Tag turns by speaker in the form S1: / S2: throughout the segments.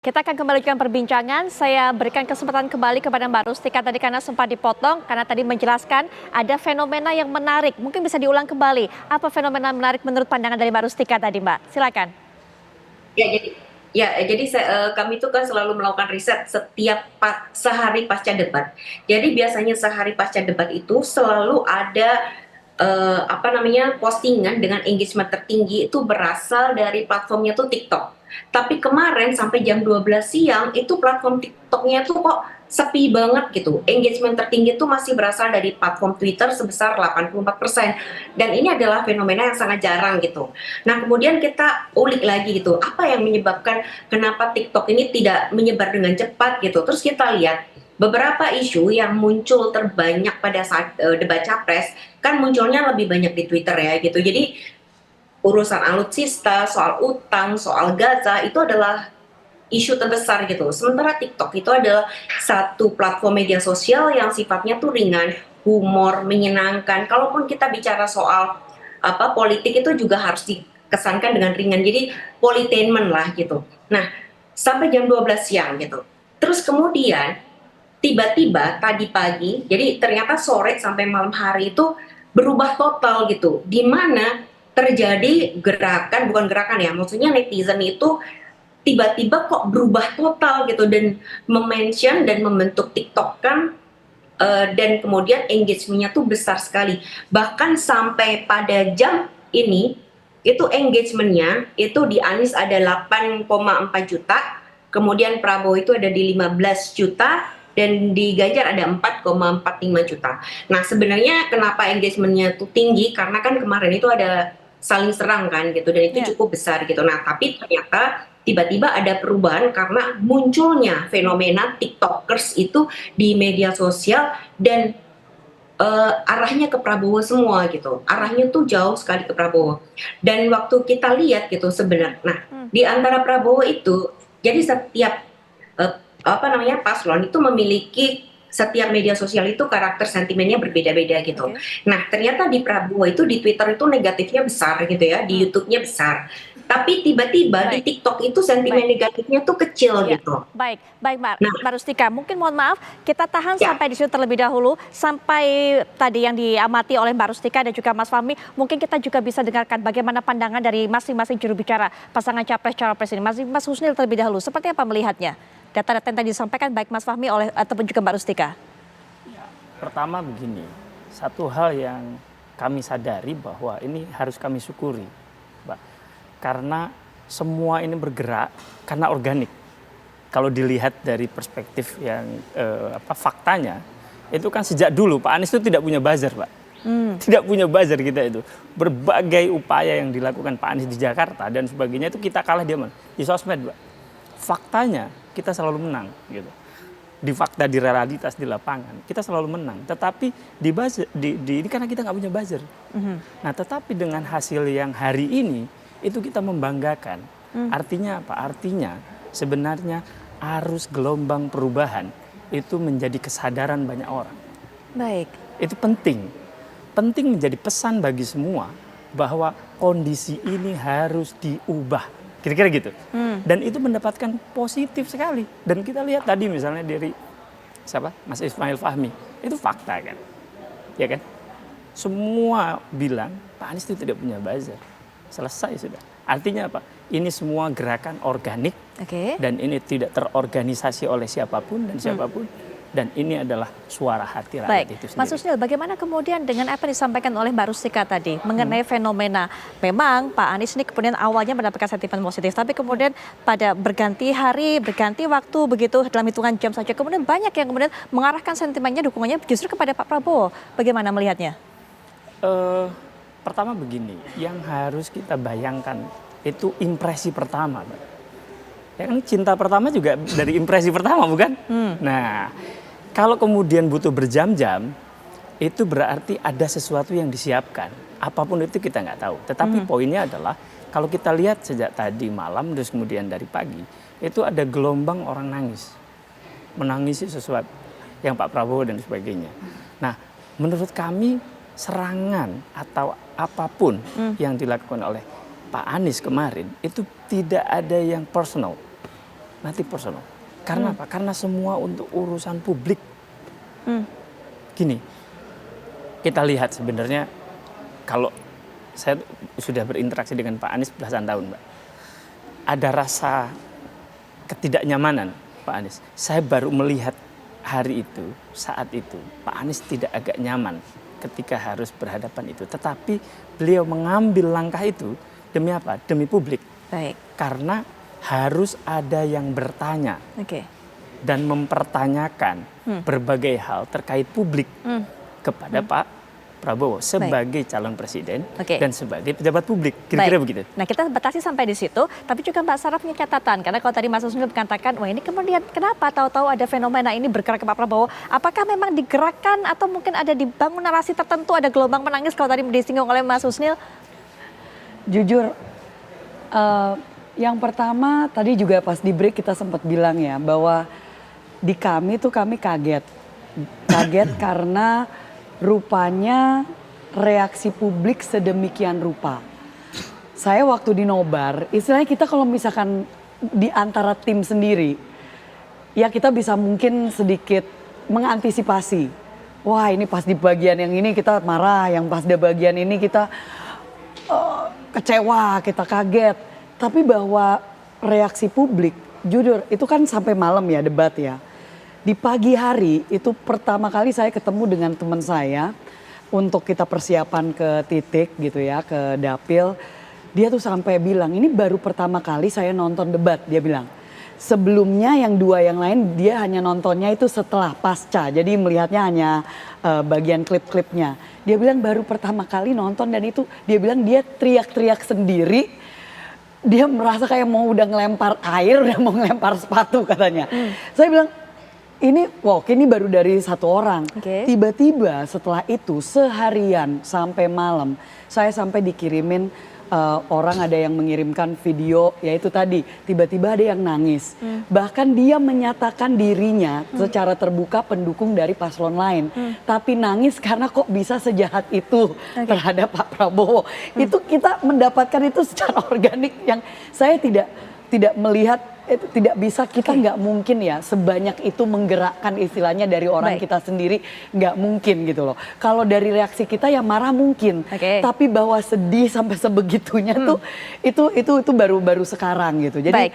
S1: Kita akan kembalikan perbincangan. Saya berikan kesempatan kembali kepada Mbak Rustika tadi karena sempat dipotong karena tadi menjelaskan ada fenomena yang menarik. Mungkin bisa diulang kembali. Apa fenomena menarik menurut pandangan dari Mbak Rustika tadi, Mbak? Silakan.
S2: Kami itu kan selalu melakukan riset setiap sehari pasca debat. Jadi biasanya sehari pasca debat itu selalu ada postingan dengan engagement tertinggi itu berasal dari platformnya tuh TikTok. Tapi kemarin sampai jam 12 siang itu platform TikToknya tuh kok sepi banget gitu. Engagement tertinggi itu masih berasal dari platform Twitter sebesar 84%. Dan ini adalah fenomena yang sangat jarang gitu. Nah, kemudian kita ulik lagi gitu, apa yang menyebabkan kenapa TikTok ini tidak menyebar dengan cepat gitu. Terus kita lihat beberapa isu yang muncul terbanyak pada saat debat capres kan munculnya lebih banyak di Twitter ya gitu. Jadi urusan alutsista, soal utang, soal Gaza itu adalah isu terbesar gitu. Sementara TikTok itu adalah satu platform media sosial yang sifatnya tuh ringan, humor, menyenangkan. Kalaupun kita bicara soal politik itu juga harus dikesankan dengan ringan. Jadi politainment lah gitu. Nah, sampai jam 12 siang gitu. Terus kemudian tiba-tiba tadi pagi, jadi ternyata sore sampai malam hari itu berubah total gitu. Di mana terjadi gerakan, bukan gerakan ya, maksudnya netizen itu tiba-tiba kok berubah total gitu dan memention dan membentuk TikTok kan dan kemudian engagementnya tuh besar sekali. Bahkan sampai pada jam ini itu engagementnya itu di Anies ada 8,4 juta, kemudian Prabowo itu ada di 15 juta, dan di Ganjar ada 4,45 juta. Nah, sebenarnya kenapa engagementnya tuh tinggi karena kan kemarin itu ada saling serang kan gitu dan itu
S1: Ya,
S2: cukup besar gitu. Nah, tapi ternyata tiba-tiba ada perubahan karena munculnya fenomena TikTokers itu di media sosial dan arahnya ke Prabowo semua gitu. Arahnya tuh jauh sekali ke Prabowo. Dan waktu kita lihat gitu sebenarnya, nah
S1: hmm,
S2: di antara Prabowo itu, jadi setiap paslon itu memiliki setiap media sosial itu karakter sentimennya berbeda-beda gitu.
S1: oke.
S2: Nah, ternyata di Prabowo itu di Twitter itu negatifnya besar gitu ya, di
S1: Hmm,
S2: YouTube-nya besar. Tapi tiba-tiba di
S1: baik,
S2: TikTok itu sentimen
S1: baik.
S2: negatifnya tuh kecil
S1: Ya,
S2: gitu.
S1: baik, baik
S2: Nah,
S1: Mbak Rustika. Mungkin mohon maaf, kita tahan
S2: ya.
S1: sampai di situ terlebih dahulu, sampai tadi yang diamati oleh Mbak Rustika dan juga Mas Fahmi. Mungkin kita juga bisa dengarkan bagaimana pandangan dari masing-masing juru bicara pasangan capres-cawapres ini. Mas Husnil terlebih dahulu, seperti apa melihatnya? Data-data yang tadi disampaikan baik Mas Fahmi ataupun juga Mbak Rustika.
S3: Pertama begini, satu hal yang kami sadari bahwa ini harus kami syukuri, Mbak. Karena semua ini bergerak karena organik. Kalau dilihat dari perspektif yang faktanya, itu kan sejak dulu Pak Anies itu tidak punya buzzer, Pak. Tidak punya buzzer kita itu. Berbagai upaya yang dilakukan Pak Anies di Jakarta dan sebagainya itu kita kalah di mana? Di sosmed, Pak. Faktanya kita selalu menang gitu. Di fakta, di realitas, di lapangan kita selalu menang, tetapi di buzzer, ini karena kita nggak punya buzzer. Nah, tetapi dengan hasil yang hari ini itu kita membanggakan. Artinya apa? Artinya sebenarnya arus gelombang perubahan itu menjadi kesadaran banyak orang.
S1: Baik,
S3: Itu penting menjadi pesan bagi semua bahwa kondisi ini harus diubah. Kira-kira gitu. Dan itu mendapatkan positif sekali. Dan kita lihat tadi misalnya dari siapa? Mas Ismail Fahmi. Itu fakta kan. Ya kan? Semua bilang Pak Anies itu tidak punya buzzer. Selesai sudah. Artinya apa? Ini semua gerakan organik
S1: oke.
S3: dan ini tidak terorganisasi oleh siapapun dan siapapun. Dan ini adalah suara hati rakyat
S1: Baik,
S3: itu
S1: Mas
S3: sendiri.
S1: Husnil, bagaimana kemudian dengan apa yang disampaikan oleh Mbak Rustika tadi mengenai fenomena memang Pak Anies ini kemudian awalnya mendapatkan sentimen positif, tapi kemudian pada berganti hari, berganti waktu begitu dalam hitungan jam saja, kemudian banyak yang kemudian mengarahkan sentimennya, dukungannya justru kepada Pak Prabowo. Bagaimana melihatnya?
S3: Pertama begini, yang harus kita bayangkan itu impresi pertama, Pak. Ya kan cinta pertama juga dari impresi pertama, bukan? Nah, kalau kemudian butuh berjam-jam, itu berarti ada sesuatu yang disiapkan. Apapun itu kita nggak tahu. Tetapi poinnya adalah kalau kita lihat sejak tadi malam terus kemudian dari pagi, itu ada gelombang orang nangis. Menangisi sesuatu yang Pak Prabowo dan sebagainya. Nah, menurut kami serangan atau apapun yang dilakukan oleh Pak Anies kemarin itu tidak ada yang personal. nanti personal. Karena apa? Karena semua untuk urusan publik. Gini, kita lihat sebenarnya kalau saya sudah berinteraksi dengan Pak Anies belasan tahun, Mbak. Ada rasa ketidaknyamanan Pak Anies. Saya baru melihat hari itu, saat itu, Pak Anies tidak agak nyaman ketika harus berhadapan itu. Tetapi beliau mengambil langkah itu demi apa? Demi publik.
S1: Baik.
S3: Karena harus ada yang bertanya
S1: Oke.
S3: dan mempertanyakan berbagai hal terkait publik kepada Pak Prabowo sebagai calon presiden
S1: Oke.
S3: dan sebagai pejabat publik. Kira-kira
S1: Baik.
S3: begitu.
S1: Nah, kita batasi sampai di situ, tapi juga Mbak Sarah punya catatan. Karena kalau tadi Mas Husnul mengatakan, wah ini kemudian kenapa tahu-tahu ada fenomena ini bergerak ke Pak Prabowo? Apakah memang digerakkan atau mungkin ada dibangun narasi tertentu, ada gelombang menangis kalau tadi disinggung oleh Mas Husnul?
S4: Jujur, yang pertama tadi juga pas di break kita sempat bilang ya bahwa di kami tuh kami kaget. Kaget karena rupanya reaksi publik sedemikian rupa. Saya waktu di Nobar, istilahnya kita kalau misalkan di antara tim sendiri, ya kita bisa mungkin sedikit mengantisipasi. Wah ini pas di bagian yang ini kita marah, yang pas di bagian ini kita kecewa, kita kaget. Tapi bahwa reaksi publik, jujur itu kan sampai malam ya debat ya. Di pagi hari itu pertama kali saya ketemu dengan teman saya untuk kita persiapan ke titik gitu ya, ke dapil. Dia tuh sampai bilang ini baru pertama kali saya nonton debat, dia bilang. Sebelumnya yang dua yang lain dia hanya nontonnya itu setelah pasca, jadi melihatnya hanya bagian klip-klipnya. Dia bilang baru pertama kali nonton dan itu dia bilang dia teriak-teriak sendiri. Dia merasa kayak mau udah ngelempar air, udah mau ngelempar sepatu katanya. Saya bilang ini baru dari satu orang.
S1: Oke.
S4: Tiba-tiba setelah itu seharian sampai malam saya sampai dikirimin orang ada yang mengirimkan video yaitu tadi tiba-tiba ada yang nangis. Bahkan dia menyatakan dirinya secara terbuka pendukung dari paslon lain. Tapi nangis karena kok bisa sejahat itu terhadap Pak Prabowo. Itu kita mendapatkan itu secara organik yang saya tidak melihat itu tidak bisa kita nggak mungkin ya sebanyak itu menggerakkan istilahnya dari orang
S1: Baik.
S4: kita sendiri nggak mungkin gitu loh. Kalau dari reaksi kita ya marah mungkin,
S1: Oke.
S4: tapi bahwa sedih sampai sebegitunya tuh itu baru sekarang gitu. Jadi
S1: Baik.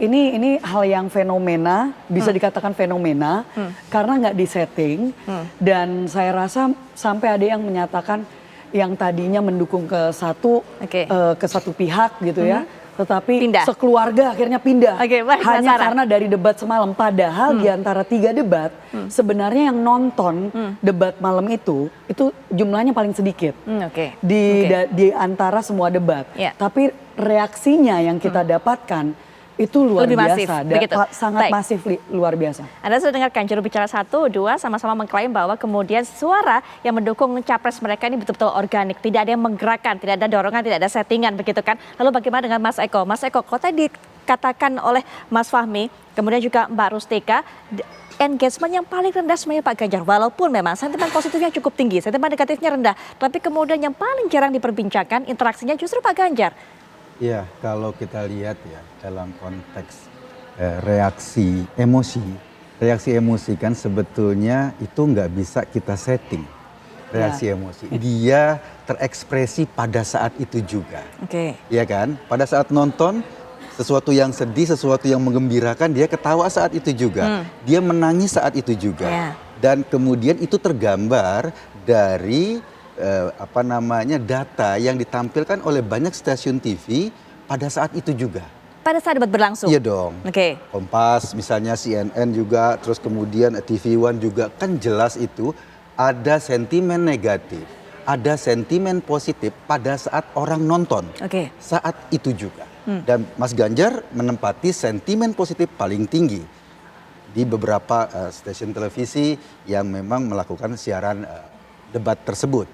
S4: ini hal yang fenomena bisa dikatakan fenomena karena nggak disetting dan saya rasa sampai ada yang menyatakan yang tadinya mendukung ke satu
S1: Oke.
S4: ke satu pihak gitu ya. Tetapi
S1: Pindah.
S4: sekeluarga akhirnya pindah.
S1: Oke, baik, Mbak
S4: Hanya
S1: Sarah.
S4: karena dari debat semalam. Padahal di antara 3 debat, sebenarnya yang nonton debat malam itu jumlahnya paling sedikit.
S1: Oke.
S4: Di antara semua debat.
S1: Ya.
S4: Tapi reaksinya yang kita dapatkan itu luar
S1: Lebih masif,
S4: biasa.
S1: begitu.
S4: Sangat
S1: Baik.
S4: masif, luar biasa.
S1: Anda sudah dengarkan juru bicara 1, 2 sama-sama mengklaim bahwa kemudian suara yang mendukung capres mereka ini betul-betul organik. Tidak ada yang menggerakkan, tidak ada dorongan, tidak ada settingan begitu kan. Lalu bagaimana dengan Mas Eko? Mas Eko, kalau tadi dikatakan oleh Mas Fahmi, kemudian juga Mbak Rustika, engagement yang paling rendah sebenarnya Pak Ganjar. Walaupun memang sentimen positifnya cukup tinggi, sentimen negatifnya rendah. Tapi kemudian yang paling jarang diperbincangkan interaksinya justru Pak Ganjar.
S5: Ya, kalau kita lihat ya dalam konteks reaksi emosi kan sebetulnya itu nggak bisa kita setting reaksi emosi. Dia terekspresi pada saat itu juga,
S1: Oke.
S5: ya kan? Pada saat nonton sesuatu yang sedih, sesuatu yang menggembirakan, dia ketawa saat itu juga, dia menangis saat itu juga,
S1: Ya.
S5: dan kemudian itu tergambar dari data yang ditampilkan oleh banyak stasiun TV pada saat itu juga.
S1: Pada saat debat berlangsung.
S5: Iya dong.
S1: Oke.
S5: Kompas misalnya, CNN juga, terus kemudian TV One juga, kan jelas itu ada sentimen negatif, ada sentimen positif pada saat orang nonton.
S1: Oke.
S5: Saat itu juga. Dan Mas Ganjar menempati sentimen positif paling tinggi di beberapa stasiun televisi yang memang melakukan siaran debat tersebut.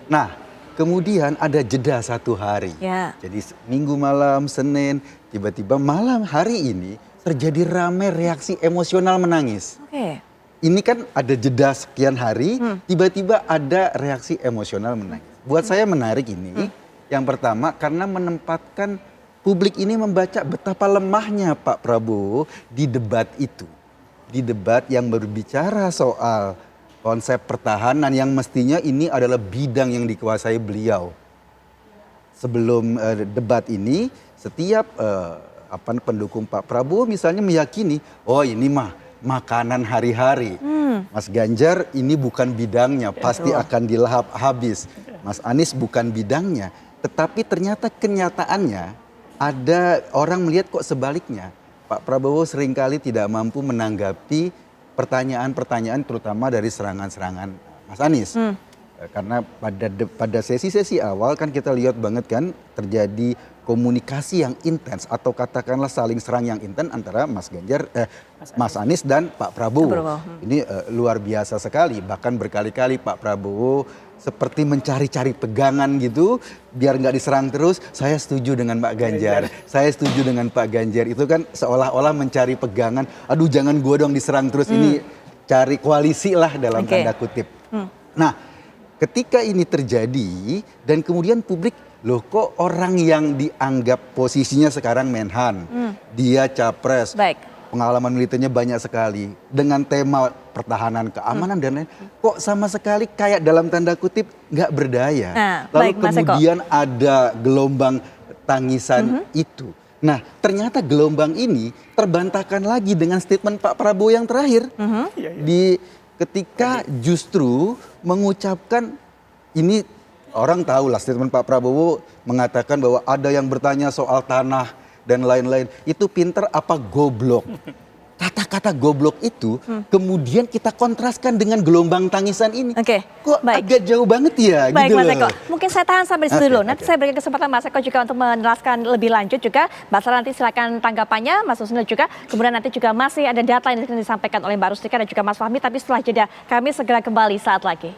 S5: Nah, kemudian ada jeda 1 hari.
S1: Ya.
S5: Jadi Minggu malam, Senin, tiba-tiba malam hari ini terjadi rame reaksi emosional menangis.
S1: Oke.
S5: Ini kan ada jeda sekian hari, tiba-tiba ada reaksi emosional menangis. Buat saya menarik ini, yang pertama karena menempatkan publik ini membaca betapa lemahnya Pak Prabowo di debat itu. Di debat yang berbicara soal konsep pertahanan yang mestinya ini adalah bidang yang dikuasai beliau. Sebelum debat ini, setiap pendukung Pak Prabowo misalnya meyakini, oh ini mah makanan hari-hari. Mas Ganjar ini bukan bidangnya, pasti akan dilahap habis. Mas Anies bukan bidangnya. Tetapi ternyata kenyataannya ada orang melihat kok sebaliknya. Pak Prabowo seringkali tidak mampu menanggapi pertanyaan-pertanyaan terutama dari serangan-serangan Mas Anies. Karena pada sesi-sesi awal kan kita lihat banget kan terjadi komunikasi yang intens atau katakanlah saling serang yang intens antara Mas Ganjar, Mas Anies dan Pak Prabowo. Ini luar biasa sekali. Bahkan berkali-kali Pak Prabowo seperti mencari-cari pegangan gitu biar nggak diserang terus. Saya setuju dengan Pak Ganjar, saya setuju dengan Pak Ganjar. Itu kan seolah-olah mencari pegangan. Aduh jangan gue dong diserang terus, ini cari koalisi lah dalam tanda kutip. Nah ketika ini terjadi dan kemudian publik, loh kok orang yang dianggap posisinya sekarang Menhan, dia capres, pengalaman militernya banyak sekali, dengan tema pertahanan, keamanan dan lain, kok sama sekali kayak dalam tanda kutip nggak berdaya. Lalu kemudian ada gelombang tangisan itu. Nah ternyata gelombang ini terbantahkan lagi dengan statement Pak Prabowo yang terakhir. Ketika justru mengucapkan ini, orang tahu lah statement Pak Prabowo mengatakan bahwa ada yang bertanya soal tanah dan lain-lain. Itu pinter apa goblok? Kata-kata goblok itu kemudian kita kontraskan dengan gelombang tangisan ini. Kok agak jauh banget ya?
S1: Baik
S5: gitu
S1: Mas
S5: loh.
S1: Eko, mungkin saya tahan sampai di situ dulu. Nanti saya berikan kesempatan Mas Eko juga untuk menjelaskan lebih lanjut juga. Mbak Sarah nanti silakan tanggapannya, Mas Husnul juga. Kemudian nanti juga masih ada data yang akan disampaikan oleh Mbak Rustika dan juga Mas Fahmi. Tapi setelah jeda kami segera kembali saat lagi.